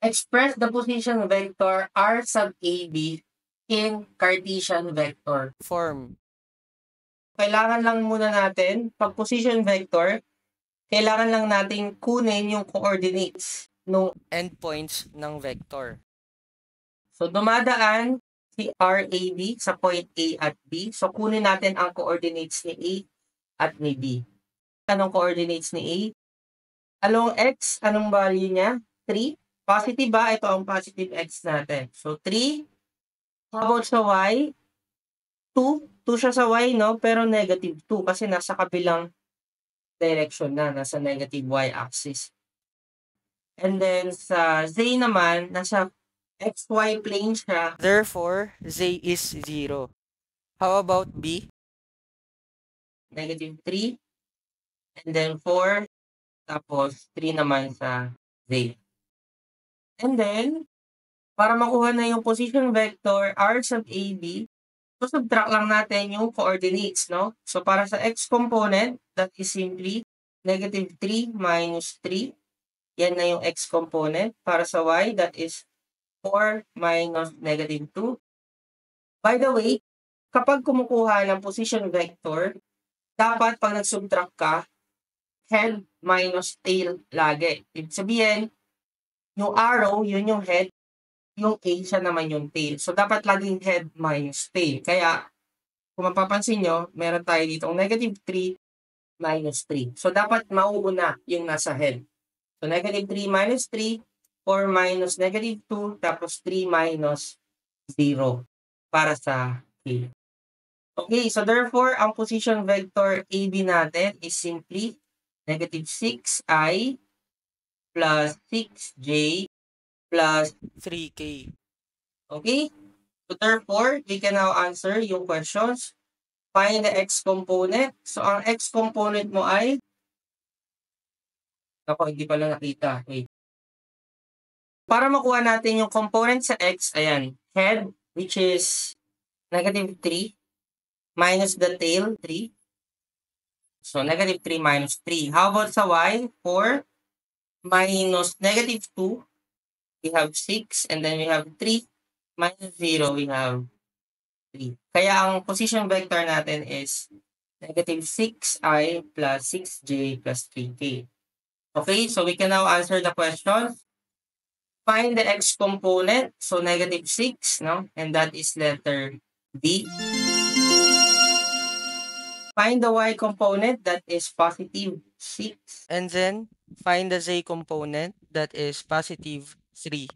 Express the position vector R sub AB in Cartesian vector form. Kailangan lang muna natin, pag position vector, kailangan lang natin kunin yung coordinates ng endpoints ng vector. So, dumadaan si RAB sa point A at B. So, kunin natin ang coordinates ni A at ni B. Anong coordinates ni A? Along X, anong value niya? 3. Positive ba? Ito ang positive X natin. So, 3. How about sa Y? 2. 2 siya sa Y, no? Pero negative 2 kasi nasa kabilang direction na. Nasa negative Y axis. And then sa Z naman, nasa XY plane siya. Therefore, Z is 0. How about B? Negative 3. And then 4. Tapos 3 naman sa Z. And then, para makuha na yung position vector R sub AB, subtract lang natin yung coordinates, no? So, para sa X component, that is simply negative 3 minus 3. Yan na yung X component. Para sa Y, that is 4 minus negative 2. By the way, kapag kumukuha ng position vector, dapat pag nag-subtract ka, head minus tail lagi. Ibig sabihin, yung arrow, yun yung head, yung A siya naman yung tail. So, dapat laging head minus tail. Kaya, kung mapapansin nyo, meron tayo dito negative 3 minus 3. So, dapat mauuna yung nasa head. So, negative 3 minus 3, 4 minus negative 2, tapos 3 minus 0 para sa K. Okay, so therefore, ang position vector AB natin is simply negative 6i plus 6j plus 3K. Okay? So therefore, we can now answer yung questions. Find the X component. So ang X component mo ay ako, hindi pala nakita. Wait. Para makuha natin yung component sa X, ayan, head, which is negative 3, minus the tail, 3. So, negative 3 minus 3. How about sa Y? 4 minus negative 2. We have 6. And then we have 3 minus 0. We have 3. Kaya ang position vector natin is negative 6i plus 6j plus 3k. Okay, so we can now answer the question. Find the X component. So, negative 6, no? And that is letter D. Find the Y component, that is positive 6. And then, find the Z component, that is positive 3.